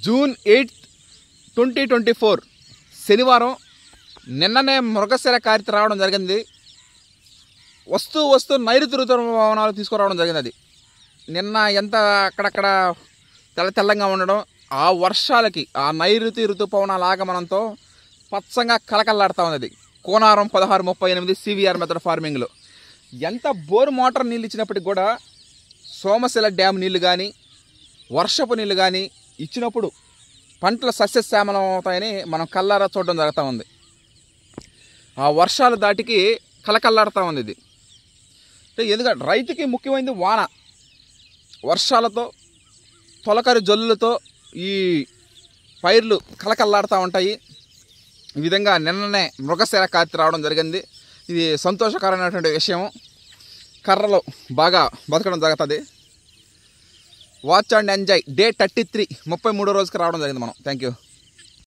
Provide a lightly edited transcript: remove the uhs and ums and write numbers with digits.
June 8, 2024 శనివారం నిన్ననే మృగశిర కార్తె రావడం జరిగింది. వస్తూ నైరుతి ఋతుపవనాలు తీసుకురావడం జరిగింది. అది నిన్న ఎంత అక్కడక్కడ తెల్లంగా ఉండడం, ఆ వర్షాలకి ఆ నైరుతి ఋతుపవనాల ఆగమనంతో పచ్చంగా కలకల్లాడుతూ ఉంది. అది కోనారం 1638 CVR మెథడ్ ఫార్మింగ్లో ఎంత బోరు మోటార్ నీళ్ళు ఇచ్చినప్పటికి కూడా సోమశిల డ్యామ్ నీళ్ళు కానీ వర్షపు నీళ్ళు కానీ ఇచ్చినప్పుడు పంటలు సస్యశ్యామలం అవుతాయని మనం కల్లారా చూడడం జరుగుతూ ఉంది. ఆ వర్షాలు దాటికి కలకల్లాడుతూ ఉంది ఇది. ఎందుకంటే రైతుకి ముఖ్యమైనది వాన. వర్షాలతో తొలకరి జల్లులతో ఈ పైర్లు కలకల్లాడుతూ ఉంటాయి. ఈ విధంగా నిన్ననే మృగశిర కార్తె రావడం జరిగింది. ఇది సంతోషకరమైనటువంటి విషయం. కర్రలు బాగా బతకడం జరుగుతుంది. వాచ్ అండ్ ఎంజాయ్ డే 33 33 రోజుకి రావడం జరిగింది మనం. Thank you.